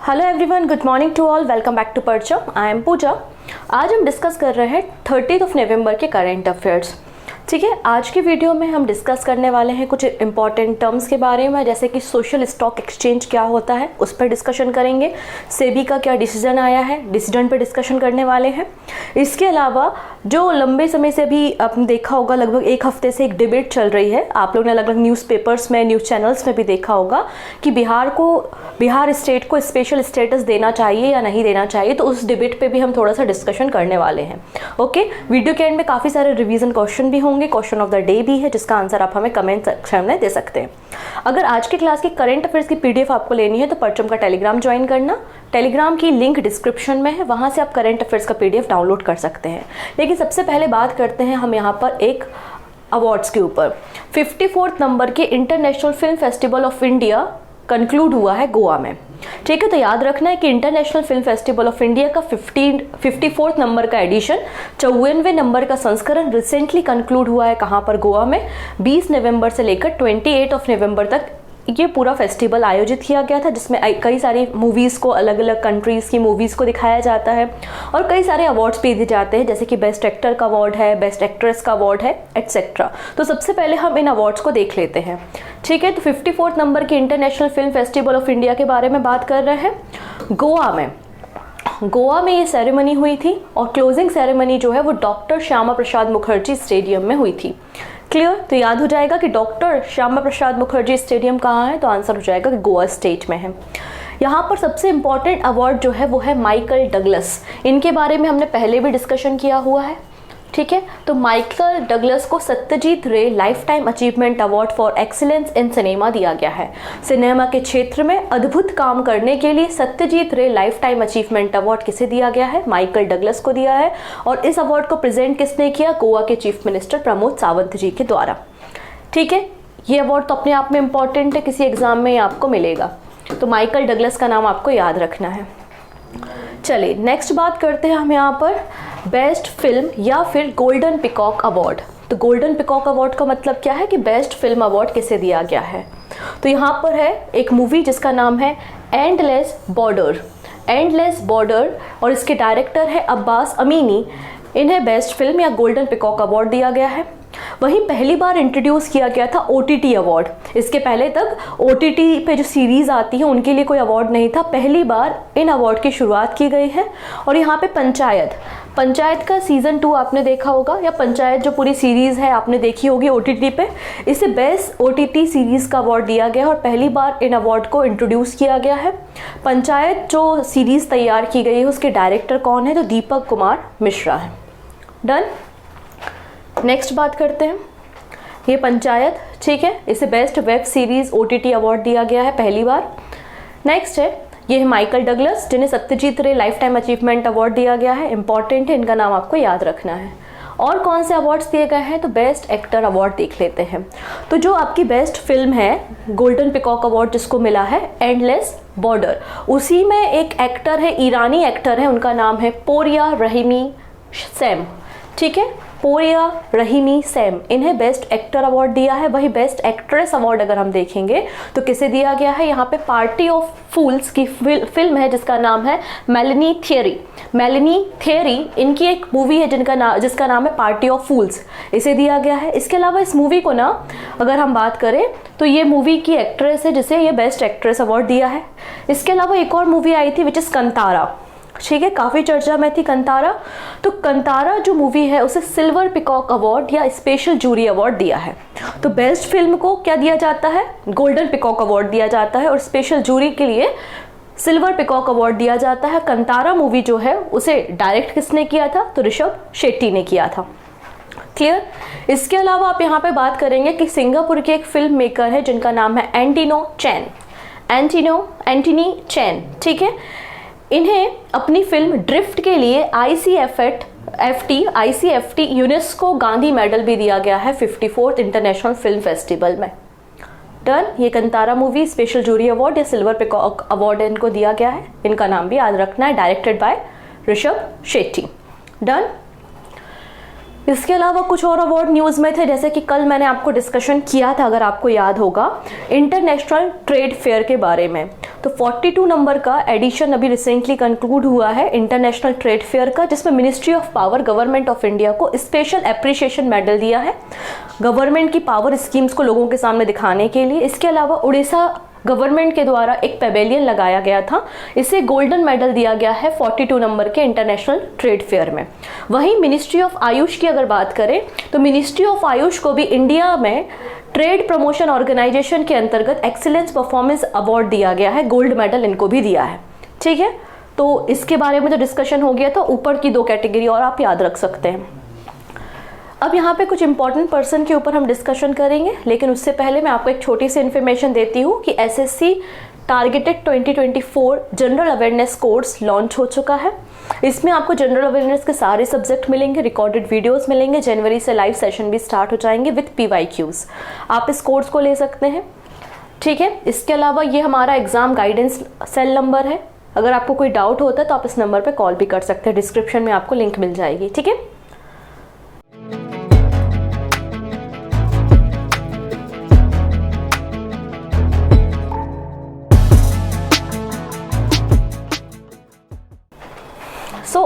Hello everyone, good morning to all, welcome back to Parcham. I am Pooja. आज हम discuss कर रहे हैं 30 नवंबर के करंट अफेयर्स। ठीक है, आज की वीडियो में हम डिस्कस करने वाले हैं कुछ इंपॉर्टेंट टर्म्स के बारे में, जैसे कि सोशल स्टॉक एक्सचेंज क्या होता है उस पर डिस्कशन करेंगे, सेबी का क्या डिसीजन आया है, डिसीजन पर डिस्कशन करने वाले हैं। इसके अलावा जो लंबे समय से भी आपने देखा होगा, लगभग एक हफ्ते से एक डिबेट चल रही है, आप लोग ने अलग अलग न्यूज़पेपर्स में, न्यूज़ चैनल्स में भी देखा होगा कि बिहार स्टेट को स्पेशल स्टेटस देना चाहिए या नहीं देना चाहिए। तो उस डिबेट पे भी हम थोड़ा सा डिस्कशन करने वाले हैं। ओके, वीडियो के एंड में काफ़ी सारे रिवीजन क्वेश्चन भी होंगे, क्वेश्चन ऑफ द डे भी है जिसका आंसर आप हमें कमेंट सेक्शन में दे सकते हैं। अगर आज की क्लास की करंट अफेयर्स की पीडीएफ आपको लेनी है तो परचम का टेलीग्राम ज्वाइन करना। टेलीग्राम की लिंक डिस्क्रिप्शन में है, वहाँ से आप करंट अफेयर्स का पीडीएफ डाउनलोड कर सकते हैं। लेकिन सबसे पहले बात करते हैं हम यहाँ पर एक अवार्ड्स के ऊपर। 54th नंबर के international film festival of India conclude हुआ है गोवा में। ठीक है, तो याद रखना है कि international film festival of India का 54th नंबर का एडिशन, 54वें नंबर का संस्करण रिसेंटली कंक्लूड हुआ है। कहाँ पर? गोवा में। 20 नवंबर से लेकर 28 नवंबर तक ये पूरा फेस्टिवल आयोजित किया गया था, जिसमें कई सारी मूवीज़ को, अलग अलग कंट्रीज़ की मूवीज़ को दिखाया जाता है और कई सारे अवार्ड्स भी दिए जाते हैं, जैसे कि बेस्ट एक्टर का अवार्ड है, बेस्ट एक्ट्रेस का अवार्ड है, एट्सेट्रा। तो सबसे पहले हम इन अवार्ड्स को देख लेते हैं। ठीक है, तो 54th नंबर के international film festival of India के बारे में बात कर रहे हैं। गोवा में ये सेरेमनी हुई थी और क्लोजिंग सेरेमनी जो है वो डॉक्टर श्यामा प्रसाद मुखर्जी स्टेडियम में हुई थी। क्लियर? तो याद हो जाएगा कि डॉक्टर श्यामा प्रसाद मुखर्जी स्टेडियम कहाँ है, तो आंसर हो जाएगा कि गोवा स्टेट में है। यहाँ पर सबसे इम्पॉर्टेंट अवार्ड जो है वो है माइकल डगलस। इनके बारे में हमने पहले भी डिस्कशन किया हुआ है। ठीक है, तो माइकल डगलस को सत्यजीत रे life time achievement award for excellence in cinema दिया गया है। सिनेमा के क्षेत्र में अद्भुत काम करने के लिए सत्यजीत रे लाइफ टाइम अचीवमेंट अवार्ड किसे दिया गया है? माइकल डगलस को दिया है। और इस अवार्ड को प्रेजेंट किसने किया? गोवा के चीफ मिनिस्टर प्रमोद सावंत जी के द्वारा। ठीक है, ये अवार्ड तो अपने आप में इम्पॉर्टेंट है, किसी एग्जाम में आपको मिलेगा, तो माइकल डगलस का नाम आपको याद रखना है। चलिए नेक्स्ट बात करते हैं हम यहाँ पर बेस्ट फिल्म या फिर गोल्डन पिकॉक अवार्ड। तो गोल्डन पिकॉक अवार्ड का मतलब क्या है कि बेस्ट फिल्म अवार्ड किसे दिया गया है? तो यहाँ पर है एक मूवी जिसका नाम है एंडलेस बॉर्डर और इसके डायरेक्टर है अब्बास अमीनी। इन्हें बेस्ट फिल्म या गोल्डन पिकॉक अवार्ड दिया गया है। वहीं पहली बार इंट्रोड्यूस किया गया था OTT अवार्ड। इसके पहले तक OTT पे जो सीरीज़ आती है उनके लिए कोई अवार्ड नहीं था, पहली बार इन अवार्ड की शुरुआत की गई है। और यहाँ पे पंचायत का सीज़न 2 आपने देखा होगा, या पंचायत जो पूरी सीरीज़ है आपने देखी होगी OTT पे, इसे बेस्ट OTT सीरीज़ का अवार्ड दिया गया है और पहली बार इन अवार्ड को इंट्रोड्यूस किया गया है। पंचायत जो सीरीज़ तैयार की गई है उसके डायरेक्टर कौन है? तो दीपक कुमार मिश्रा है। डन। नेक्स्ट बात करते हैं, ये पंचायत, ठीक है, इसे best web series OTT award दिया गया है पहली बार। नेक्स्ट है, ये है माइकल डगलस जिन्हें सत्यजीत रे लाइफ टाइम अचीवमेंट अवार्ड दिया गया है, इंपॉर्टेंट है, इनका नाम आपको याद रखना है। और कौन से अवार्ड्स दिए गए हैं? तो बेस्ट एक्टर अवार्ड देख लेते हैं। तो जो आपकी बेस्ट फिल्म है गोल्डन पिकॉक अवार्ड जिसको मिला है एंडलेस बॉर्डर, उसी में एक एक्टर है, ईरानी एक्टर है, उनका नाम है पोरिया रहीमी सैम। ठीक है, पोरिया रहीमी सैम, इन्हें बेस्ट एक्टर अवार्ड दिया है। वही बेस्ट एक्ट्रेस अवार्ड अगर हम देखेंगे तो किसे दिया गया है? यहाँ पे पार्टी ऑफ फूल्स की फिल्म है जिसका नाम है मेलनी थियरी। इनकी एक मूवी है जिसका नाम है पार्टी ऑफ फूल्स, इसे दिया गया है। इसके अलावा इस मूवी को ना अगर हम बात करें तो ये मूवी की एक्ट्रेस है जिसे ये बेस्ट एक्ट्रेस अवार्ड दिया है। इसके अलावा एक और मूवी आई थी विच इज़ कंतारा। ठीक है, काफ़ी चर्चा में थी कंतारा। तो कंतारा जो मूवी है उसे सिल्वर पिकॉक अवार्ड या स्पेशल जूरी अवार्ड दिया है। तो बेस्ट फिल्म को क्या दिया जाता है? गोल्डन पिकॉक अवार्ड दिया जाता है और स्पेशल जूरी के लिए सिल्वर पिकॉक अवार्ड दिया जाता है। कंतारा मूवी जो है उसे डायरेक्ट किसने किया था? तो ऋषभ शेट्टी ने किया था। क्लियर? इसके अलावा आप यहाँ पे बात करेंगे कि सिंगापुर के एक फिल्म मेकर है जिनका नाम है एंटनी चैन। ठीक है, इन्हें अपनी फिल्म ड्रिफ्ट के लिए ICFT यूनेस्को गांधी मेडल भी दिया गया है 54th इंटरनेशनल फिल्म फेस्टिवल में। डन। ये Kantara movie special jury award या सिल्वर पिकॉक अवार्ड इनको दिया गया है, इनका नाम भी याद रखना है, directed by Rishabh Shetty. Done. इसके अलावा कुछ और अवार्ड न्यूज़ में थे, जैसे कि कल मैंने आपको डिस्कशन किया था अगर आपको याद होगा इंटरनेशनल ट्रेड फेयर के बारे में। तो 42 नंबर का एडिशन अभी रिसेंटली कंक्लूड हुआ है इंटरनेशनल ट्रेड फेयर का, जिसमें ministry of power government of India को स्पेशल एप्रिसिएशन मेडल दिया है गवर्नमेंट की पावर स्कीम्स को लोगों के सामने दिखाने के लिए। इसके अलावा उड़ीसा गवर्नमेंट के द्वारा एक पेवेलियन लगाया गया था, इसे गोल्डन मेडल दिया गया है 42 नंबर के इंटरनेशनल ट्रेड फेयर में। वहीं मिनिस्ट्री ऑफ आयुष की अगर बात करें तो मिनिस्ट्री ऑफ आयुष को भी इंडिया में ट्रेड प्रमोशन ऑर्गेनाइजेशन के अंतर्गत एक्सीलेंस परफॉर्मेंस अवार्ड दिया गया है, गोल्ड मेडल इनको भी दिया है। ठीक है, तो इसके बारे में जो डिस्कशन हो गया था, ऊपर की 2 कैटेगरी और आप याद रख सकते हैं। अब यहाँ पे कुछ इंपॉर्टेंट पर्सन के ऊपर हम डिस्कशन करेंगे, लेकिन उससे पहले मैं आपको एक छोटी सी इन्फॉर्मेशन देती हूँ कि SSC targeted 2024 general awareness course launch हो चुका है। इसमें आपको जनरल अवेयरनेस के सारे सब्जेक्ट मिलेंगे, रिकॉर्डेड वीडियोस मिलेंगे, जनवरी से लाइव सेशन भी स्टार्ट हो जाएंगे विद PYQs। आप इस कोर्स को ले सकते हैं। ठीक है, इसके अलावा ये हमारा एग्जाम गाइडेंस सेल नंबर है, अगर आपको कोई डाउट होता है तो आप इस नंबर पर कॉल भी कर सकते हैं, डिस्क्रिप्शन में आपको लिंक मिल जाएगी। ठीक है,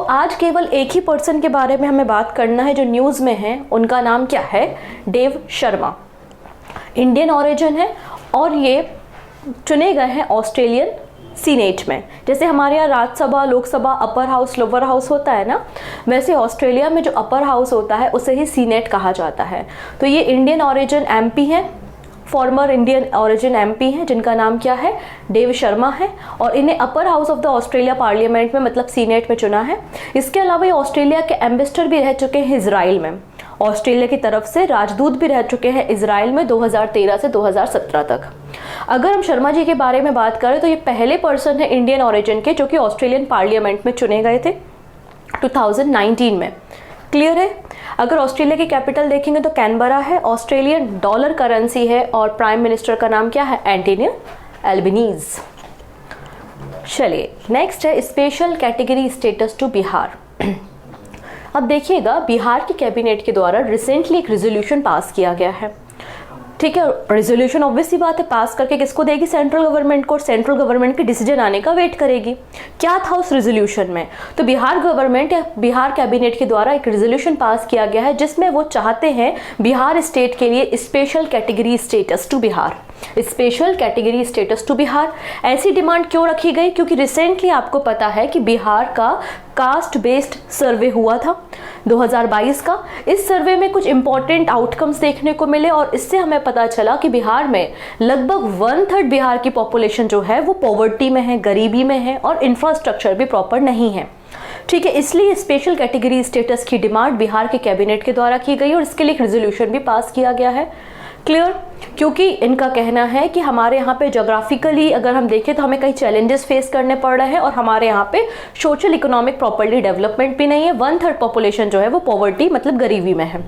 आज केवल एक ही पर्सन के बारे में हमें बात करना है जो न्यूज़ में है। उनका नाम क्या है? देव शर्मा। इंडियन ऑरिजिन है और ये चुने गए हैं ऑस्ट्रेलियन सीनेट में। जैसे हमारे यहाँ Rajya Sabha, Lok Sabha, upper house, lower house होता है ना, वैसे ऑस्ट्रेलिया में जो अपर हाउस होता है उसे ही सीनेट कहा जाता है। तो ये इंडियन ऑरिजिन MP है, फॉर्मर इंडियन ओरिजिन MP हैं, जिनका नाम क्या है? देव शर्मा है, और इन्हें upper house of the Australia parliament में मतलब सीनेट में चुना है। इसके अलावा ये ऑस्ट्रेलिया के एम्बेसडर भी रह चुके हैं इजराइल में, ऑस्ट्रेलिया की तरफ से राजदूत भी रह चुके हैं इजराइल में 2013 से 2017 तक। अगर हम शर्मा जी के बारे में बात करें तो ये पहले पर्सन है इंडियन ओरिजिन के जो कि ऑस्ट्रेलियन पार्लियामेंट में चुने गए थे 2019 में। क्लियर है? अगर ऑस्ट्रेलिया की कैपिटल देखेंगे तो कैनबरा है, ऑस्ट्रेलियन डॉलर करेंसी है, और प्राइम मिनिस्टर का नाम क्या है? Anthony Albanese. चलिए नेक्स्ट है special category status to Bihar. अब देखिएगा, बिहार की कैबिनेट के द्वारा रिसेंटली एक रेजोल्यूशन पास किया गया है। ठीक है, रेजोल्यूशन ऑब्वियस सी बात है, पास करके किसको देगी? सेंट्रल गवर्नमेंट को। सेंट्रल गवर्नमेंट के डिसीजन आने का वेट करेगी। क्या था उस रेजोल्यूशन में? तो बिहार गवर्नमेंट या बिहार कैबिनेट के द्वारा एक रेजोल्यूशन पास किया गया है जिसमें वो चाहते हैं बिहार स्टेट के लिए special category status to Bihar. Special category status to Bihar ऐसी डिमांड क्यों रखी गई? क्योंकि रिसेंटली आपको पता है कि बिहार का कास्ट बेस्ड सर्वे हुआ था 2022 का। इस सर्वे में कुछ इंपॉर्टेंट आउटकम्स देखने को मिले और इससे हमें पता चला कि बिहार में लगभग 1/3 बिहार की पॉपुलेशन जो है वो पॉवर्टी में है, गरीबी में है, और इंफ्रास्ट्रक्चर भी प्रॉपर नहीं है। ठीक है, इसलिए स्पेशल कैटेगरी स्टेटस की डिमांड बिहार के कैबिनेट के द्वारा की गई और इसके लिए एक रेजोल्यूशन भी पास किया गया है। क्लियर? क्योंकि इनका कहना है कि हमारे यहाँ पे जोग्राफिकली अगर हम देखें तो हमें कई चैलेंजेस फेस करने पड़ रहे हैं और हमारे यहाँ पे सोशल इकोनॉमिक प्रॉपर्ली डेवलपमेंट भी नहीं है। 1/3 पॉपुलेशन जो है वो पॉवर्टी मतलब गरीबी में है।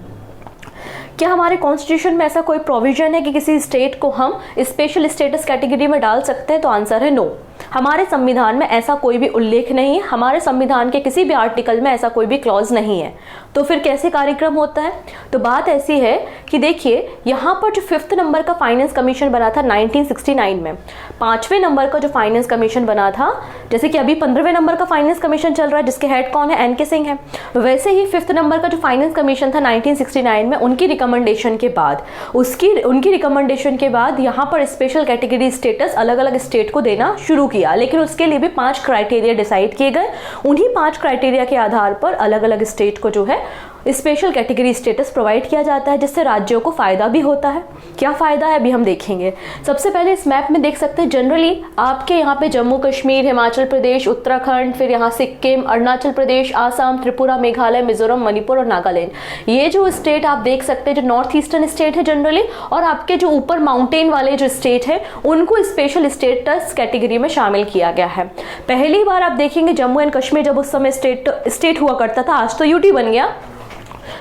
क्या हमारे कॉन्स्टिट्यूशन में ऐसा कोई प्रोविजन है कि किसी स्टेट को हम स्पेशल स्टेटस कैटेगरी में डाल सकते हैं? तो आंसर है नो। हमारे संविधान में ऐसा कोई भी उल्लेख नहीं है, हमारे संविधान के किसी भी आर्टिकल में ऐसा कोई भी क्लॉज नहीं है। तो फिर कैसे कार्यक्रम होता है? तो बात ऐसी है कि देखिए, यहाँ पर जो 5th नंबर का फाइनेंस कमीशन बना था 1969 में, 5वें नंबर का जो फाइनेंस कमीशन बना था, जैसे कि अभी 15वें नंबर का फाइनेंस कमीशन चल रहा है जिसके हेड कौन है? NK सिंह है। वैसे ही 5th नंबर का जो फाइनेंस कमीशन था 1969 में, उनकी रिकमेंडेशन के बाद उनकी रिकमेंडेशन के बाद यहाँ पर स्पेशल कैटेगरी स्टेटस अलग अलग स्टेट को देना शुरू किया, लेकिन उसके लिए भी 5 क्राइटेरिया डिसाइड किए गए। उन्हीं 5 क्राइटेरिया के आधार पर अलग अलग स्टेट को जो है स्पेशल कैटेगरी स्टेटस प्रोवाइड किया जाता है, जिससे राज्यों को फायदा भी होता है। क्या फायदा है अभी हम देखेंगे। सबसे पहले इस मैप में देख सकते हैं, जनरली आपके यहाँ पे जम्मू कश्मीर, हिमाचल प्रदेश, उत्तराखंड, फिर यहाँ सिक्किम, अरुणाचल प्रदेश, आसाम, त्रिपुरा, मेघालय, मिजोरम, मणिपुर और नागालैंड, ये जो स्टेट आप देख सकते हैं जो नॉर्थ ईस्टर्न स्टेट है जनरली, और आपके जो ऊपर माउंटेन वाले जो स्टेट है उनको स्पेशल स्टेटस कैटेगरी में शामिल किया गया है। पहली बार आप देखेंगे जम्मू एंड कश्मीर जब उस समय स्टेट हुआ करता था, आज तो यूटी बन गया,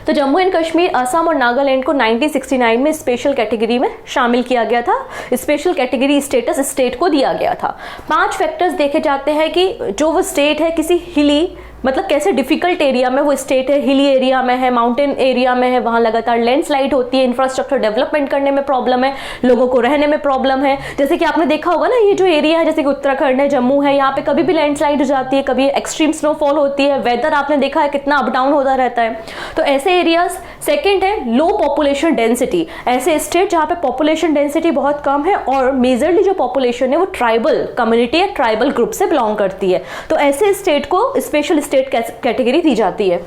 तो जम्मू एंड कश्मीर, असम और नागालैंड को 1969 में स्पेशल कैटेगरी में शामिल किया गया था। स्पेशल कैटेगरी स्टेटस स्टेट को दिया गया था। 5 फैक्टर्स देखे जाते हैं कि जो वो स्टेट है किसी हिली मतलब कैसे डिफिकल्ट एरिया में वो स्टेट है, हिली एरिया में है, माउंटेन एरिया में है, वहाँ लगातार लैंडस्लाइड होती है, इंफ्रास्ट्रक्चर डेवलपमेंट करने में प्रॉब्लम है, लोगों को रहने में प्रॉब्लम है। जैसे कि आपने देखा होगा ना, ये जो एरिया है जैसे कि उत्तराखंड है, जम्मू है, यहाँ पे कभी भी लैंडस्लाइड हो जाती है, कभी एक्सट्रीम स्नोफॉल होती है, वेदर आपने देखा है कितना अप डाउन होता रहता है। तो ऐसे एरियाज। सेकेंड है लो पॉपुलेशन डेंसिटी, ऐसे स्टेट जहाँ पे पॉपुलेशन डेंसिटी बहुत कम है और मेजरली जो पॉपुलेशन है वो ट्राइबल कम्युनिटी या ट्राइबल ग्रुप से बिलोंग करती है, तो ऐसे स्टेट को स्पेशल स्टेट कैटेगरी दी जाती है।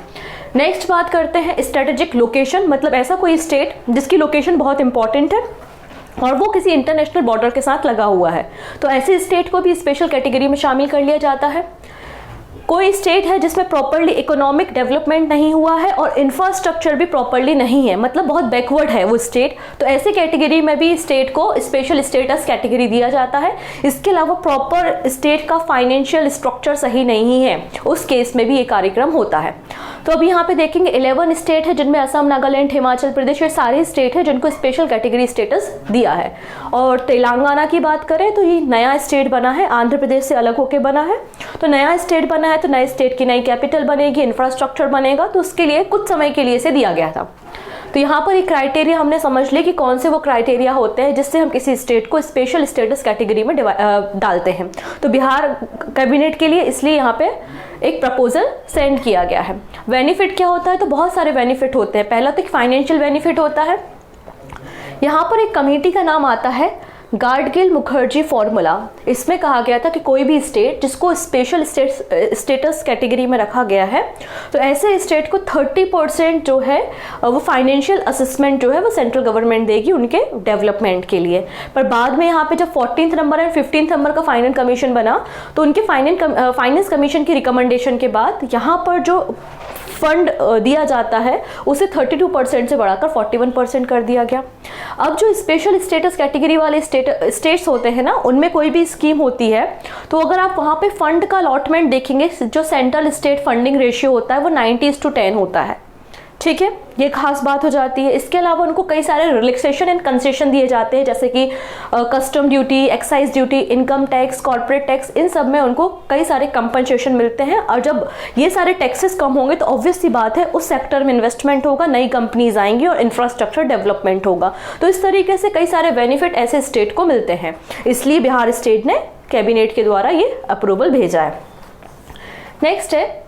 नेक्स्ट बात करते हैं स्ट्रेटेजिक लोकेशन, मतलब ऐसा कोई स्टेट जिसकी लोकेशन बहुत इंपॉर्टेंट है और वो किसी इंटरनेशनल बॉर्डर के साथ लगा हुआ है, तो ऐसे स्टेट को भी स्पेशल कैटेगरी में शामिल कर लिया जाता है। कोई स्टेट है जिसमें प्रॉपर्ली इकोनॉमिक डेवलपमेंट नहीं हुआ है और इंफ्रास्ट्रक्चर भी प्रॉपर्ली नहीं है, मतलब बहुत बैकवर्ड है वो स्टेट, तो ऐसे कैटेगरी में भी स्टेट को स्पेशल स्टेटस कैटेगरी दिया जाता है। इसके अलावा प्रॉपर स्टेट का फाइनेंशियल स्ट्रक्चर सही नहीं है, उस केस में भी ये कार्यक्रम होता है। तो अब यहाँ पे देखेंगे 11 स्टेट है जिनमें असम, नागालैंड, हिमाचल प्रदेश, ये सारे स्टेट है जिनको स्पेशल कैटेगरी स्टेटस दिया है। और तेलंगाना की बात करें तो ये नया स्टेट बना है, आंध्र प्रदेश से अलग होकर बना है, तो नया स्टेट बना है तो नए स्टेट की नई कैपिटल बनेगी, इंफ्रास्ट्रक्चर बनेगा, तो उसके लिए कुछ समय के लिए इसे दिया गया था। तो यहाँ पर एक क्राइटेरिया हमने समझ लिया कि कौन से वो क्राइटेरिया होते हैं जिससे हम किसी स्टेट को स्पेशल स्टेटस कैटेगरी में डालते हैं। तो बिहार कैबिनेट के लिए इसलिए यहाँ पे एक प्रपोजल सेंड किया गया है। बेनिफिट क्या होता है, तो बहुत सारे बेनिफिट होते हैं। पहला तो एक फाइनेंशियल बेनिफिट होता है। यहाँ पर एक कमेटी का नाम आता है गाडगिल मुखर्जी फॉर्मूला। इसमें कहा गया था कि कोई भी स्टेट जिसको स्पेशल स्टेटस कैटेगरी में रखा गया है तो ऐसे स्टेट को 30% जो है वो फाइनेंशियल असेसमेंट जो है वो सेंट्रल गवर्नमेंट देगी उनके डेवलपमेंट के लिए। पर बाद में यहाँ पे जब 14th number and 15th number का फाइनेंस कमीशन बना तो उनके फाइनेंस कमीशन की रिकमेंडेशन के बाद यहाँ पर जो फंड दिया जाता है उसे 32% से बढ़ाकर 41% कर दिया गया। अब जो स्पेशल स्टेटस कैटेगरी वाले स्टेट्स होते हैं ना, उनमें कोई भी स्कीम होती है तो अगर आप वहाँ पे फंड का अलॉटमेंट देखेंगे, जो सेंट्रल स्टेट फंडिंग रेशियो होता है वो 90:10 होता है। ठीक है, ये खास बात हो जाती है। इसके अलावा उनको कई सारे रिलैक्सेशन एंड कंसेशन दिए जाते हैं, जैसे कि custom duty, excise duty, income tax, corporate tax, इन सब में उनको कई सारे कंपनसेशन मिलते हैं। और जब ये सारे टैक्सेस कम होंगे तो ऑब्वियस सी बात है उस सेक्टर में इन्वेस्टमेंट होगा, नई कंपनीज आएंगी और इंफ्रास्ट्रक्चर डेवलपमेंट होगा। तो इस तरीके से कई सारे बेनिफिट ऐसे स्टेट को मिलते हैं, इसलिए बिहार स्टेट ने कैबिनेट के द्वारा ये अप्रूवल भेजा है। नेक्स्ट है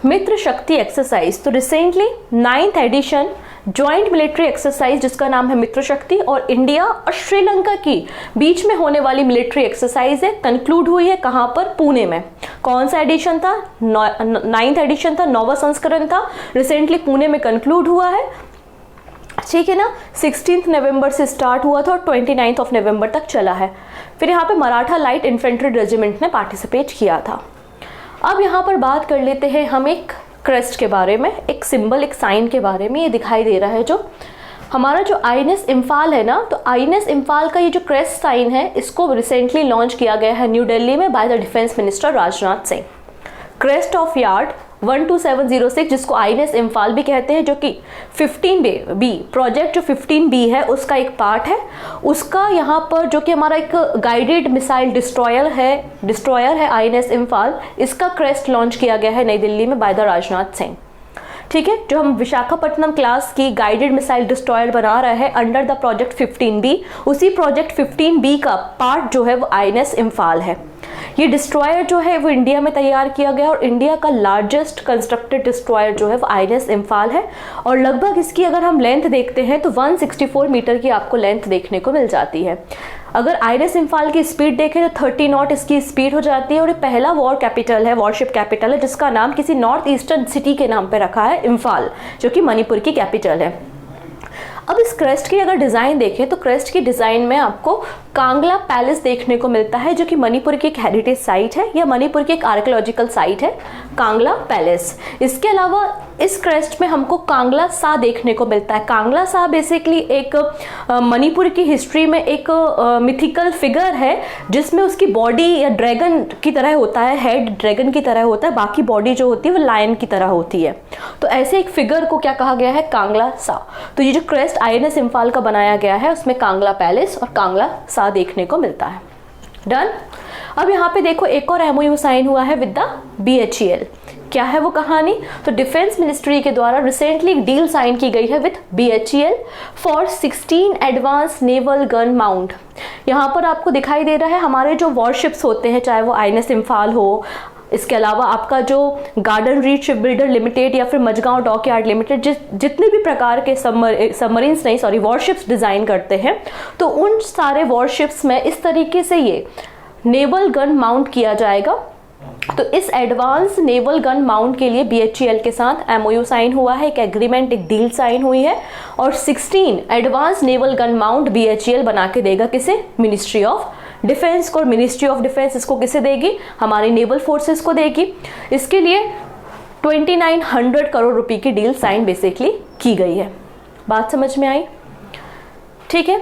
मित्र शक्ति एक्सरसाइज। तो recently 9th edition joint military exercise जिसका नाम है मित्र शक्ति और इंडिया और श्रीलंका की बीच में होने वाली मिलिट्री एक्सरसाइज है, कंक्लूड हुई है। कहाँ पर? पुणे में। कौन सा एडिशन था? 9th एडिशन था, 9वां संस्करण था, रिसेंटली पुणे में कंक्लूड हुआ है। ठीक है ना, 16 नवंबर से स्टार्ट हुआ था और 29 नवंबर तक चला है। फिर यहाँ पे मराठा लाइट इन्फेंट्री रेजिमेंट ने पार्टिसिपेट किया था। अब यहाँ पर बात कर लेते हैं हम एक क्रेस्ट के बारे में, एक सिंबल, एक साइन के बारे में। ये दिखाई दे रहा है जो हमारा जो INS इम्फाल है ना, तो INS इम्फाल का ये जो क्रेस्ट साइन है इसको रिसेंटली लॉन्च किया गया है न्यू दिल्ली में by the defence minister Rajnath Singh. Crest of yard 12706 जिसको INS इम्फाल भी कहते हैं, जो कि 15B प्रोजेक्ट जो 15B है उसका एक पार्ट है। उसका यहाँ पर जो कि हमारा एक गाइडेड मिसाइल डिस्ट्रॉयर है INS इम्फाल, इसका क्रेस्ट लॉन्च किया गया है नई दिल्ली में बाय द राजनाथ सिंह। ठीक है, जो हम विशाखापट्टनम क्लास की गाइडेड मिसाइल डिस्ट्रॉयर बना रहे हैं अंडर द प्रोजेक्ट 15B, उसी प्रोजेक्ट 15B का पार्ट जो है वो INS इम्फाल है। ये डिस्ट्रॉयर जो है वो इंडिया में तैयार किया गया और इंडिया का लार्जेस्ट कंस्ट्रक्टेड डिस्ट्रॉयर जो है वो INS इम्फाल है। और लगभग इसकी अगर हम लेंथ देखते हैं तो 164 मीटर की आपको लेंथ देखने को मिल जाती है। अगर INS इम्फाल की स्पीड देखें तो 30 नॉट इसकी स्पीड हो जाती है। और ये पहला वॉरशिप कैपिटल है जिसका नाम किसी नॉर्थ ईस्टर्न सिटी के नाम पे रखा है, इम्फाल, जो कि मणिपुर की कैपिटल है। अब इस क्रेस्ट की अगर डिज़ाइन देखें तो क्रेस्ट की डिज़ाइन में आपको कांगला पैलेस देखने को मिलता है, जो कि मणिपुर की एक हेरिटेज साइट है या मणिपुर की एक आर्कियोलॉजिकल साइट है, कांगला पैलेस। इसके अलावा इस क्रेस्ट में हमको कांगला सा देखने को मिलता है। कांगला सा बेसिकली एक मणिपुर की हिस्ट्री में एक मिथिकल फिगर है जिसमें उसकी बॉडी या ड्रैगन की तरह होता है, हेड ड्रैगन की तरह होता है, बाकी बॉडी जो होती है वो लायन की तरह होती है। तो ऐसे एक फिगर को क्या कहा गया है? कांगला सा। तो ये जो क्रेस्ट INS इम्फाल का बनाया गया है उसमें कांगला पैलेस और कांगला सा देखने को मिलता है। डन। अब यहाँ पे देखो एक और MOU साइन हुआ है विद द BHEL। क्या है वो कहानी? तो डिफेंस मिनिस्ट्री के द्वारा रिसेंटली एक डील साइन की गई है with BHEL for 16 advance naval gun mount. यहाँ पर आपको दिखाई दे रहा है हमारे जो वॉरशिप्स होते हैं, चाहे वो INS इम्फाल हो, इसके अलावा आपका जो garden reach ship builder limited या फिर मझगांव डॉकयार्ड लिमिटेड जितने भी प्रकार के वॉरशिप्स डिज़ाइन करते हैं, तो उन सारे वॉरशिप्स में इस तरीके से ये नेवल गन माउंट किया जाएगा। तो इस एडवांस नेवल गन माउंट के लिए BHEL के साथ MOU साइन हुआ है, एक एग्रीमेंट, एक डील साइन हुई है, और 16 advance naval gun mount BHEL बना के देगा किसे? मिनिस्ट्री ऑफ डिफेंस को। और मिनिस्ट्री ऑफ डिफेंस इसको किसे देगी? हमारी नेवल फोर्सेस को देगी। इसके लिए 2900 करोड़ रुपए की डील साइन बेसिकली की गई है। बात समझ में आई? ठीक है।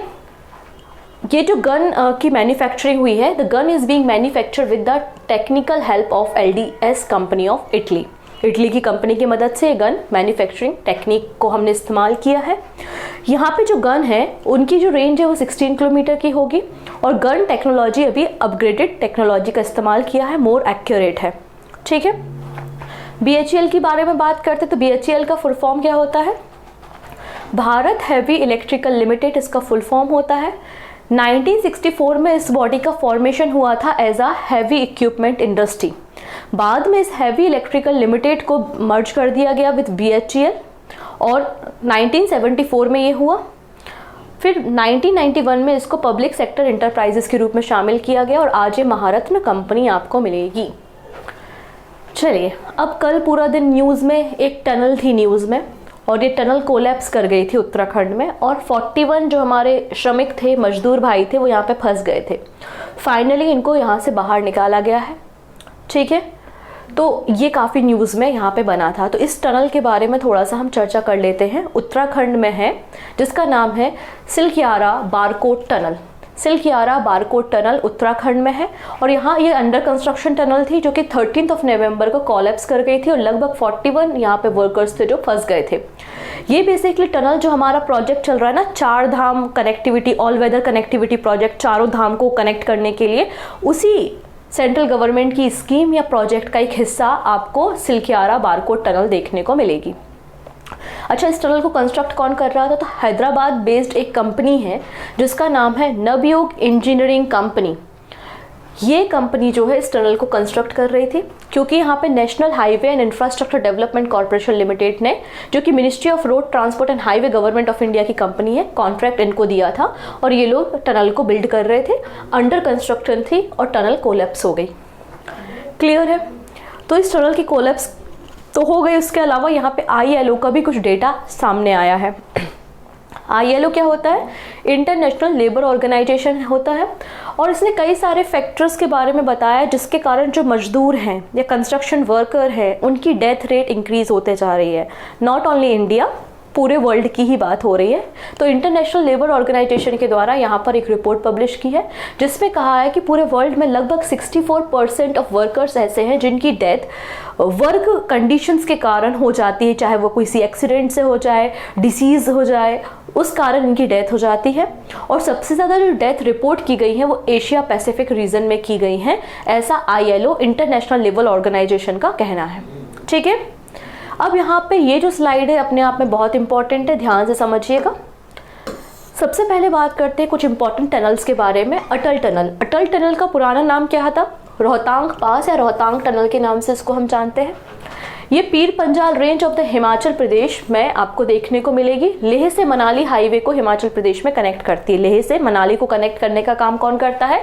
ये जो गन की मैन्युफैक्चरिंग हुई है, the gun is being manufactured with the technical help of LDS company of Italy. Italy की कंपनी की मदद से गन मैन्युफैक्चरिंग टेक्निक को हमने इस्तेमाल किया है। यहाँ पे जो गन है उनकी जो रेंज है वो 16 किलोमीटर की होगी, और गन टेक्नोलॉजी अभी अपग्रेडेड टेक्नोलॉजी का इस्तेमाल किया है, मोर एक्यूरेट है। ठीक है। BHEL के बारे में बात करते तो BHEL का फुल फॉर्म क्या होता है? भारत हैवी इलेक्ट्रिकल लिमिटेड इसका फुल फॉर्म होता है। 1964 में इस बॉडी का फॉर्मेशन हुआ था as a heavy equipment industry. बाद में इस हैवी इलेक्ट्रिकल लिमिटेड को मर्ज कर दिया गया विद BHEL, और 1974 में ये हुआ। फिर 1991 में इसको पब्लिक सेक्टर इंटरप्राइजेस के रूप में शामिल किया गया, और आज ये महारत्न कंपनी आपको मिलेगी। चलिए, अब कल पूरा दिन न्यूज़ में एक टनल थी न्यूज़ में, और ये टनल कोलैप्स कर गई थी उत्तराखंड में, और 41 जो हमारे श्रमिक थे, मजदूर भाई थे, वो यहाँ पे फंस गए थे। फाइनली इनको यहाँ से बाहर निकाला गया है। ठीक है। तो ये काफ़ी न्यूज़ में यहाँ पे बना था। तो इस टनल के बारे में थोड़ा सा हम चर्चा कर लेते हैं। उत्तराखंड में है, जिसका नाम है सिल्क्यारा बारकोट टनल। सिल्क्यारा बारकोट टनल उत्तराखंड में है, और यहाँ ये अंडर कंस्ट्रक्शन टनल थी जो कि 13 नवंबर को कोलैप्स कर गई थी, और लगभग 41 यहाँ पे वर्कर्स थे जो फंस गए थे। ये बेसिकली टनल जो हमारा प्रोजेक्ट चल रहा है ना, 4 धाम connectivity, all weather connectivity project, चारों धाम को कनेक्ट करने के लिए, उसी सेंट्रल गवर्नमेंट की स्कीम या प्रोजेक्ट का एक हिस्सा आपको सिल्क्यारा बारकोट टनल देखने को मिलेगी। अच्छा, इस टनल को कंस्ट्रक्ट कौन कर रहा था? तो हैदराबाद बेस्ड एक कंपनी है जिसका नाम है नवयुग इंजीनियरिंग कंपनी। ये कंपनी जो है इस टनल को कंस्ट्रक्ट कर रही थी, क्योंकि यहाँ पे national highway and infrastructure development corporation limited ने, जो कि ministry of road transport and highway government of India की कंपनी है, कॉन्ट्रैक्ट इनको दिया था, और ये लोग टनल को बिल्ड कर रहे थे। अंडर कंस्ट्रक्शन थी और टनल कोलैप्स हो गई। क्लियर है? तो इस टनल की कोलैप्स तो हो गई। उसके अलावा यहाँ पे ILO का भी कुछ डेटा सामने आया है। ILO क्या होता है? इंटरनेशनल लेबर ऑर्गेनाइजेशन होता है, और इसने कई सारे फैक्टर्स के बारे में बताया जिसके कारण जो मजदूर हैं या कंस्ट्रक्शन वर्कर हैं उनकी डेथ रेट इंक्रीज होते जा रही है। नॉट ओनली इंडिया, पूरे वर्ल्ड की ही बात हो रही है। तो इंटरनेशनल लेबर ऑर्गेनाइजेशन के द्वारा यहाँ पर एक रिपोर्ट पब्लिश की है, जिसमें कहा है कि पूरे वर्ल्ड में लगभग 64% ऑफ वर्कर्स ऐसे हैं जिनकी डेथ वर्क कंडीशंस के कारण हो जाती है, चाहे वो किसी एक्सीडेंट से हो जाए, डिसीज हो जाए, उस कारण इनकी डेथ हो जाती है। और सबसे ज़्यादा जो डेथ रिपोर्ट की गई है वो एशिया पैसिफिक रीजन में की गई हैं, ऐसा ILO इंटरनेशनल लेबर ऑर्गेनाइजेशन का कहना है। ठीक है। अब यहाँ पे ये जो स्लाइड है अपने आप में बहुत इंपॉर्टेंट है, ध्यान से समझिएगा। सबसे पहले बात करते हैं कुछ इंपॉर्टेंट टनल्स के बारे में। अटल टनल। अटल टनल का पुराना नाम क्या था? रोहतांग पास या रोहतांग टनल के नाम से इसको हम जानते हैं। ये Pir Panjal range of the Himachal Pradesh में आपको देखने को मिलेगी। लेह से मनाली हाईवे को हिमाचल प्रदेश में कनेक्ट करती है। लेह से मनाली को कनेक्ट करने का काम कौन करता है?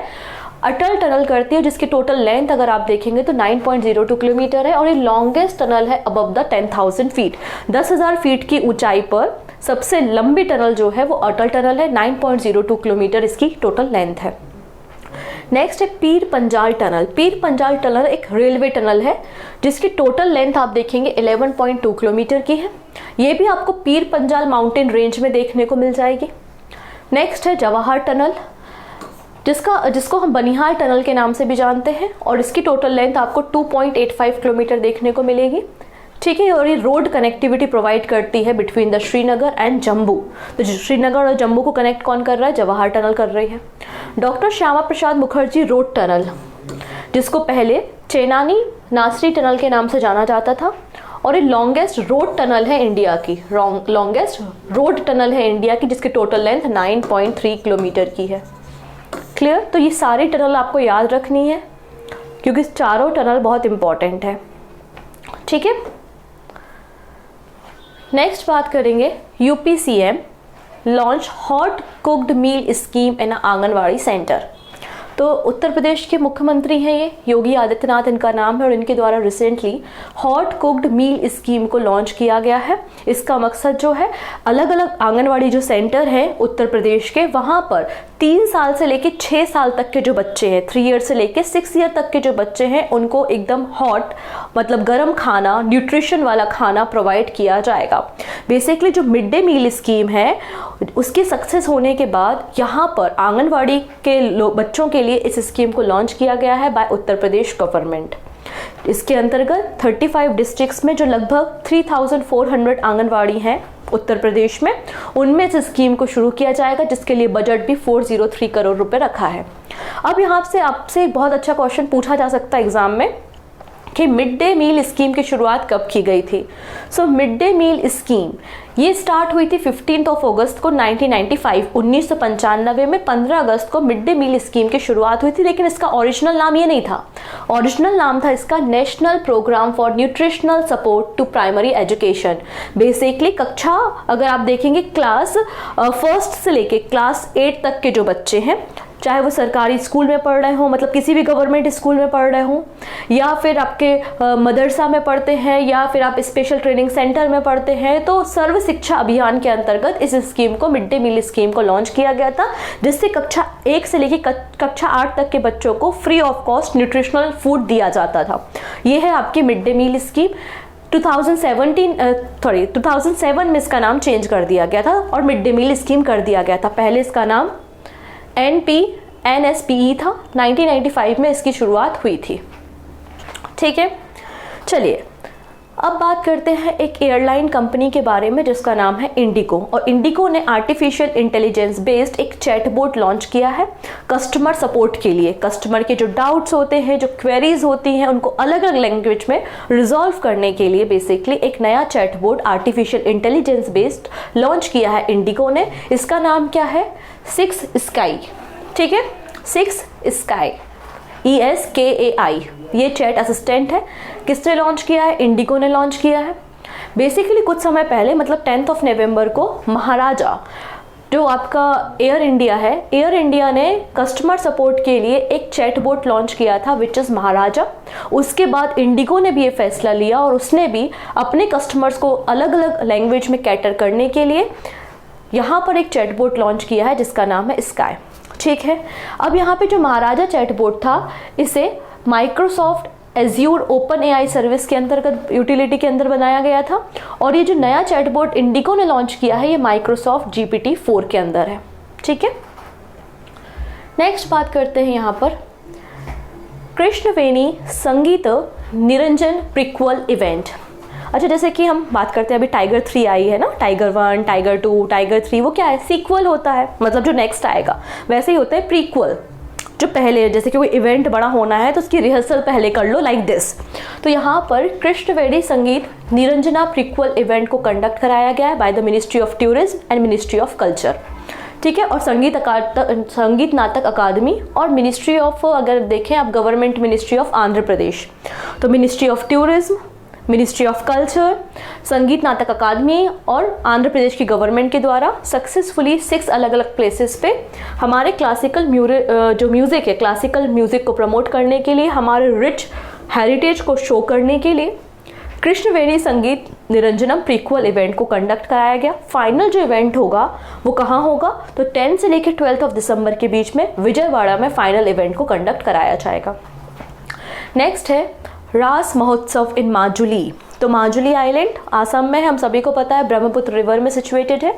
अटल टनल करती है, जिसकी टोटल लेंथ अगर आप देखेंगे तो 9.02 किलोमीटर है, और ये लॉन्गेस्ट टनल है अबव द 10,000 फीट। 10,000 फीट की ऊंचाई पर सबसे लंबी टनल जो है वो अटल टनल है। 9.02 किलोमीटर इसकी टोटल लेंथ है। नेक्स्ट है पीर पंजाल टनल। पीर पंजाल टनल एक रेलवे टनल है जिसकी टोटल लेंथ आप देखेंगे 11.2 किलोमीटर की है। ये भी आपको पीर पंजाल माउंटेन रेंज में देखने को मिल जाएगी। नेक्स्ट है जवाहर टनल, जिसको हम बनिहाल टनल के नाम से भी जानते हैं, और इसकी टोटल लेंथ आपको 2.85 किलोमीटर देखने को मिलेगी। ठीक है। और ये रोड कनेक्टिविटी प्रोवाइड करती है between the Srinagar and Jammu. तो श्रीनगर और जम्मू को कनेक्ट कौन कर रहा है? जवाहर टनल कर रही है। Doctor Shyama Prasad Mukherjee road tunnel, जिसको पहले चेनानी नासरी टनल के नाम से जाना जाता था, और ये लॉन्गेस्ट रोड टनल है इंडिया की, लॉन्गेस्ट रोड टनल है इंडिया की, जिसकी टोटल लेंथ 9.3 किलोमीटर की है। क्लियर? तो ये सारी टनल आपको याद रखनी है क्योंकि चारों टनल बहुत इंपॉर्टेंट है। ठीक है। नेक्स्ट बात करेंगे, UP CM launch hot cooked meal scheme in anganwadi centre. तो उत्तर प्रदेश के मुख्यमंत्री हैं ये, योगी आदित्यनाथ इनका नाम है, और इनके द्वारा recently hot cooked meal scheme को लॉन्च किया गया है। इसका मकसद जो है, अलग अलग आंगनवाड़ी जो सेंटर हैं उत्तर प्रदेश के, वहाँ पर 3 साल से लेके 6 साल तक के जो बच्चे हैं, 3 ईयर से लेके 6 ईयर तक के जो बच्चे हैं, उनको एकदम हॉट मतलब गर्म खाना, न्यूट्रिशन वाला खाना प्रोवाइड किया जाएगा। बेसिकली जो मिड डे मील स्कीम है, उसके सक्सेस होने के बाद यहाँ पर आंगनवाड़ी के बच्चों के लिए इस स्कीम को लॉन्च किया गया है बाय उत्तर प्रदेश गवर्नमेंट। इसके अंतर्गत 35 डिस्ट्रिक्ट्स में जो लगभग 3400 आंगनवाड़ी हैं उत्तर प्रदेश में, उनमें इस स्कीम को शुरू किया जाएगा, जिसके लिए बजट भी 403 करोड़ रुपए रखा है। अब यहाँ से आपसे एक बहुत अच्छा क्वेश्चन पूछा जा सकता है एग्जाम में कि मिड डे मील स्कीम की शुरुआत कब की गई थी। So mid day meal scheme ये स्टार्ट हुई थी 15 अगस्त को 1995 में 15 अगस्त को मिड डे मील स्कीम की शुरुआत हुई थी, लेकिन इसका ओरिजिनल नाम ये नहीं था। ओरिजिनल नाम था इसका national programme for nutritional support to primary education. Basically कक्षा, अगर आप देखेंगे क्लास 1 से लेके क्लास 8 तक के जो बच्चे हैं, चाहे वो सरकारी स्कूल में पढ़ रहे हों, मतलब किसी भी गवर्नमेंट स्कूल में पढ़ रहे हों, या फिर आपके मदरसा में पढ़ते हैं, या फिर आप स्पेशल ट्रेनिंग सेंटर में पढ़ते हैं, तो सर्व शिक्षा अभियान के अंतर्गत इस स्कीम को, मिड डे मील स्कीम को लॉन्च किया गया था, जिससे कक्षा 1 से लेकर कक्षा 8 तक के बच्चों को free of cost nutritional food दिया जाता था। ये है आपकी मिड डे मील स्कीम। 2007 में इसका नाम चेंज कर दिया गया था और मिड डे मील स्कीम कर दिया गया था। पहले इसका नाम NSPE था। 1995 में इसकी शुरुआत हुई थी। ठीक है, चलिए अब बात करते हैं एक एयरलाइन कंपनी के बारे में जिसका नाम है इंडिगो। और इंडिगो ने आर्टिफिशियल इंटेलिजेंस बेस्ड एक चैटबॉट लॉन्च किया है कस्टमर सपोर्ट के लिए। कस्टमर के जो डाउट्स होते हैं, जो क्वेरीज होती हैं, उनको अलग अलग लैंग्वेज में रिजॉल्व करने के लिए बेसिकली एक नया chatbot artificial intelligence based launch किया है इंडिगो ने। इसका नाम क्या है? 6 स्काई। ठीक है, 6 स्काई, ESKAI। ये चैट असिस्टेंट है। किसने लॉन्च किया है? इंडिगो ने लॉन्च किया है। बेसिकली कुछ समय पहले, मतलब 10 नवंबर को, महाराजा जो आपका एयर इंडिया है, एयर इंडिया ने कस्टमर सपोर्ट के लिए एक चैटबॉट लॉन्च किया था विच इज़ महाराजा। उसके बाद इंडिगो ने भी ये फैसला लिया और उसने भी अपने कस्टमर्स को अलग अलग लैंग्वेज में कैटर करने के लिए यहाँ पर एक चैटबॉट लॉन्च किया है जिसका नाम है स्काई। ठीक है, अब यहाँ पे जो महाराजा चैटबॉट था, इसे Microsoft Azure open AI service के अंतर्गत, यूटिलिटी के अंदर बनाया गया था। और ये जो नया चैटबॉट इंडिगो ने लॉन्च किया है, ये माइक्रोसॉफ्ट GPT-4 के अंदर है। ठीक है, नेक्स्ट बात करते हैं यहाँ पर कृष्णवेणी संगीत निरंजन प्रीक्वल इवेंट। अच्छा, जैसे कि हम बात करते हैं, अभी टाइगर 3 आई है ना, टाइगर 1, टाइगर 2, टाइगर 3, वो क्या है? सीक्वल होता है, मतलब जो नेक्स्ट आएगा। वैसे ही होता है प्रीक्वल, जो पहले, जैसे कि कोई इवेंट बड़ा होना है तो उसकी रिहर्सल पहले कर लो, लाइक दिस। तो यहाँ पर कृष्णवेणी संगीत निरंजना प्रीक्वल इवेंट को कंडक्ट कराया गया है by the ministry of tourism and ministry of culture. ठीक है, और संगीत नाटक अकादमी और मिनिस्ट्री ऑफ, अगर देखें आप, government ministry of Andhra Pradesh, तो ministry of tourism, ministry of culture, संगीत नाटक अकादमी और आंध्र प्रदेश की गवर्नमेंट के द्वारा सक्सेसफुली 6 अलग अलग प्लेसेस पे हमारे क्लासिकल जो म्यूज़िक है, क्लासिकल म्यूज़िक को प्रमोट करने के लिए, हमारे रिच हेरिटेज को शो करने के लिए कृष्णवेणी संगीत निरंजनम प्रीक्वल इवेंट को कंडक्ट कराया गया। फाइनल जो इवेंट होगा वो कहाँ होगा? तो 10 से लेकर 12 दिसंबर के बीच में विजयवाड़ा में फाइनल इवेंट को कंडक्ट कराया जाएगा। नेक्स्ट है रास महोत्सव इन माजुली। तो माजुली आइलैंड आसाम में है, हम सभी को पता है, ब्रह्मपुत्र रिवर में सिचुएटेड है।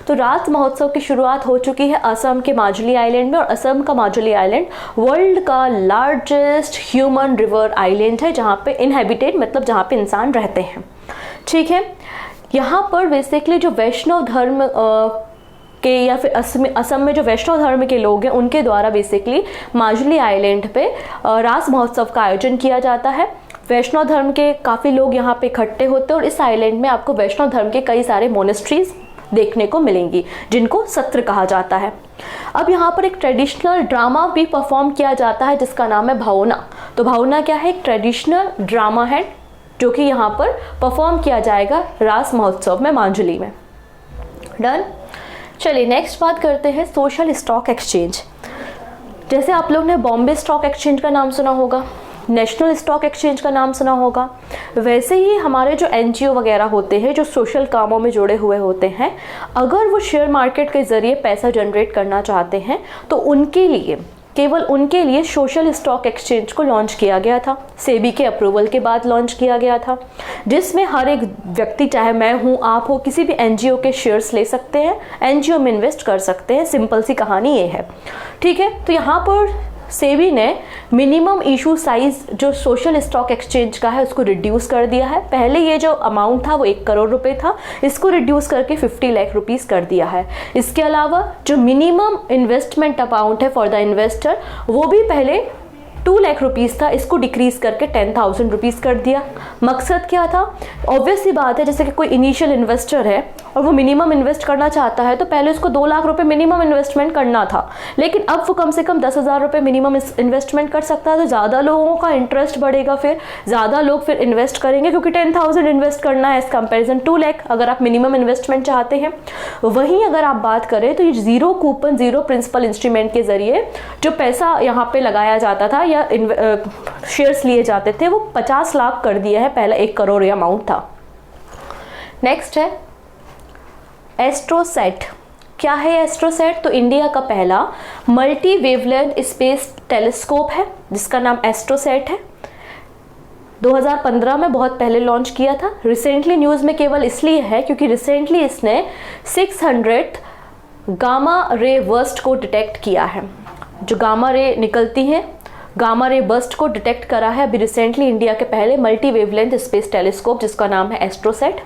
तो रास महोत्सव की शुरुआत हो चुकी है असम के माजुली आइलैंड में। और असम का माजुली आइलैंड वर्ल्ड का लार्जेस्ट ह्यूमन रिवर आइलैंड है, जहाँ पे इनहेबिटेड, मतलब जहाँ पे इंसान रहते हैं। ठीक है। यहाँ पर बेसिकली जो वैष्णव धर्म के या फिर असम में जो वैष्णव धर्म के लोग हैं उनके द्वारा बेसिकली माजुली आइलैंड पे रास महोत्सव का आयोजन किया जाता है। वैष्णव धर्म के काफ़ी लोग यहाँ पे इकट्ठे होते हैं और इस आइलैंड में आपको वैष्णव धर्म के कई सारे मोनेस्ट्रीज देखने को मिलेंगी जिनको सत्र कहा जाता है। अब यहाँ पर एक ट्रेडिशनल ड्रामा भी परफॉर्म किया जाता है जिसका नाम है भावना। तो भावना क्या है? एक ट्रेडिशनल ड्रामा है जो कि यहाँ पर परफॉर्म किया जाएगा रास महोत्सव में माजुली में। डन। चलिए नेक्स्ट बात करते हैं सोशल स्टॉक एक्सचेंज। जैसे आप लोग ने बॉम्बे स्टॉक एक्सचेंज का नाम सुना होगा, नेशनल स्टॉक एक्सचेंज का नाम सुना होगा, वैसे ही हमारे जो एनजीओ वगैरह होते हैं जो सोशल कामों में जुड़े हुए होते हैं, अगर वो शेयर मार्केट के ज़रिए पैसा जनरेट करना चाहते हैं तो उनके लिए, केवल उनके लिए सोशल स्टॉक एक्सचेंज को लॉन्च किया गया था। सेबी के अप्रूवल के बाद लॉन्च किया गया था, जिसमें हर एक व्यक्ति, चाहे मैं हूँ, आप हो, किसी भी एनजीओ के शेयर्स ले सकते हैं, एनजीओ में इन्वेस्ट कर सकते हैं। सिंपल सी कहानी ये है। ठीक है। तो यहाँ पर सेबी ने मिनिमम इशू साइज जो सोशल स्टॉक एक्सचेंज का है उसको रिड्यूस कर दिया है। पहले ये जो अमाउंट था वो 1 करोड़ रुपए था, इसको रिड्यूस करके 50 लाख रुपीस कर दिया है। इसके अलावा जो मिनिमम इन्वेस्टमेंट अमाउंट है फॉर द इन्वेस्टर वो भी पहले 2 लाख रुपीस था, इसको डिक्रीज करके 10,000 रुपीस कर दिया। मकसद क्या था? ऑब्वियस सी बात है, जैसे कि कोई इनिशियल इन्वेस्टर है और वो मिनिमम इन्वेस्ट करना चाहता है तो पहले उसको 2 लाख रुपए मिनिमम इन्वेस्टमेंट करना था, लेकिन अब वो कम से कम 10,000 रुपये मिनिमम इन्वेस्टमेंट कर सकता है। तो ज़्यादा लोगों का इंटरेस्ट बढ़ेगा, फिर ज़्यादा लोग फिर इन्वेस्ट करेंगे क्योंकि 10,000 इन्वेस्ट करना है एज कंपेरिजन 2 लाख अगर आप मिनिमम इन्वेस्टमेंट चाहते हैं। वहीं अगर आप बात करें तो ये zero coupon zero principal instrument के जरिए जो पैसा यहाँ पे लगाया जाता था या शेयर्स लिए जाते थे वो 50 लाख कर दिया है, पहला 1 करोड़ अमाउंट था। नेक्स्ट है एस्ट्रोसेट। क्या है एस्ट्रोसेट? तो इंडिया का पहला मल्टी वेवलेंथ स्पेस टेलीस्कोप है जिसका नाम एस्ट्रोसेट है। 2015 में बहुत पहले लॉन्च किया था। रिसेंटली न्यूज़ में केवल इसलिए है क्योंकि रिसेंटली इसने 600 गामा रे बर्स्ट को डिटेक्ट किया है। जो गामा रे निकलती हैं, गामा रे बर्स्ट को डिटेक्ट करा है अभी रिसेंटली इंडिया के पहले मल्टी वेवलेंथ स्पेस टेलीस्कोप जिसका नाम है एस्ट्रोसेट।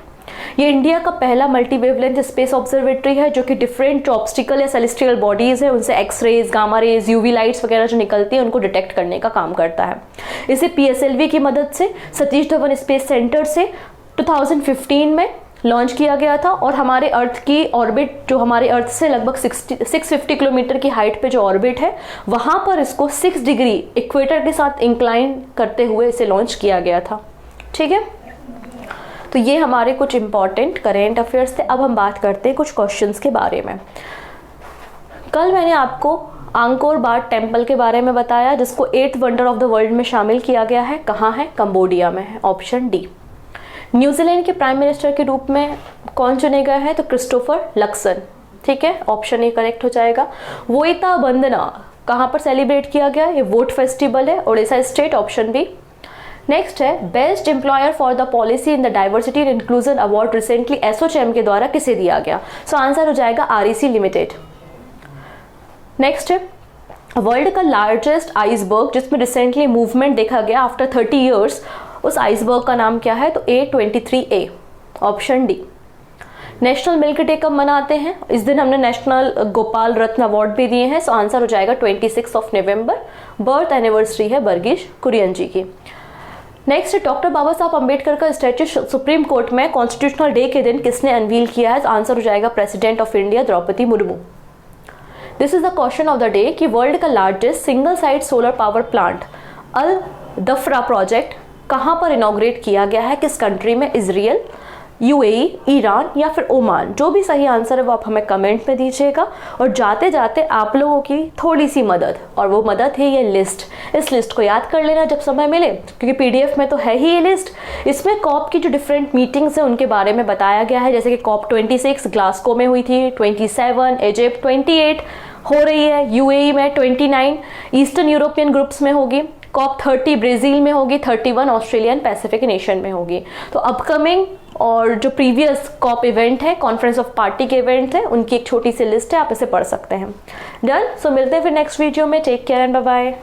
ये इंडिया का पहला मल्टी वेवलेंथ स्पेस ऑब्जर्वेटरी है जो कि डिफरेंट जो ऑब्स्टिकल या सेलेस्टियल बॉडीज है उनसे x rays, gamma rays, UV lights वगैरह जो निकलती है उनको डिटेक्ट करने का काम करता है। इसे पीएसएलवी की मदद से सतीश धवन स्पेस सेंटर से 2015 में लॉन्च किया गया था और हमारे अर्थ की ऑर्बिट, जो हमारे अर्थ से लगभग 650 किलोमीटर की हाइट पे जो ऑर्बिट है वहाँ पर इसको 6 डिग्री इक्वेटर के साथ इंक्लाइन करते हुए इसे लॉन्च किया गया था। ठीक है। तो ये हमारे कुछ इंपॉर्टेंट करेंट अफेयर्स थे। अब हम बात करते हैं कुछ क्वेश्चंस के बारे में। कल मैंने आपको आंकोर वाट टेम्पल के बारे में बताया जिसको 8th wonder of the world में शामिल किया गया है। कहाँ है? कंबोडिया में है, ऑप्शन डी। न्यूजीलैंड के प्राइम मिनिस्टर के रूप में कौन चुने गए हैं? तो क्रिस्टोफर लक्सन। ठीक है, ऑप्शन ए करेक्ट हो जाएगा। वोइता बंदना कहाँ पर सेलिब्रेट किया गया? ये वोट फेस्टिवल है, Odisha state, option B. Next है best employer for the policy in the diversity and inclusion award recently ASSOCHAM के द्वारा किसे दिया गया? सो आंसर हो जाएगा आरईसी लिमिटेड। नेक्स्ट है वर्ल्ड का लार्जेस्ट आइसबर्ग जिसमें रिसेंटली मूवमेंट देखा गया आफ्टर 30 ईयर्स, उस आइसबर्ग का नाम क्या है? तो A23A, option D. National milk day कब मनाते हैं? इस दिन हमने नेशनल गोपाल रत्न अवार्ड भी दिए हैं। सो आंसर हो जाएगा 26 नवंबर। बर्थ एनिवर्सरी है वर्गीश कुरियन जी की। नेक्स्ट डॉक्टर बाबा साहब अम्बेडकर का स्टैच्यू सुप्रीम कोर्ट में कॉन्स्टिट्यूशनल डे के दिन किसने अनवील किया है? आंसर हो जाएगा president of India Draupadi Murmu. This is the question of the day कि वर्ल्ड का largest single site solar power plant Al Dhafra project कहाँ पर इनॉग्रेट किया गया है? किस कंट्री में? इजराइल, यूएई, ईरान या फिर ओमान? जो भी सही आंसर है वो आप हमें कमेंट में दीजिएगा। और जाते जाते आप लोगों की थोड़ी सी मदद, और वो मदद है ये लिस्ट। इस लिस्ट को याद कर लेना जब समय मिले क्योंकि पीडीएफ में तो है ही ये लिस्ट। इसमें कॉप की जो डिफरेंट मीटिंग्स हैं उनके बारे में बताया गया है, जैसे कि कॉप 26 ग्लासगो में हुई थी, 27 इजिप्ट, 28 हो रही है यूएई में, 29 ईस्टर्न यूरोपियन ग्रुप्स में होगी, कॉप 30 ब्राज़ील में होगी, 31 ऑस्ट्रेलियन पैसिफिक नेशन में होगी। तो अपकमिंग और जो प्रीवियस कॉप इवेंट है, कॉन्फ्रेंस ऑफ पार्टी के इवेंट है, उनकी एक छोटी सी लिस्ट है, आप इसे पढ़ सकते हैं। डन। सो मिलते हैं फिर नेक्स्ट वीडियो में। Take care and bye bye.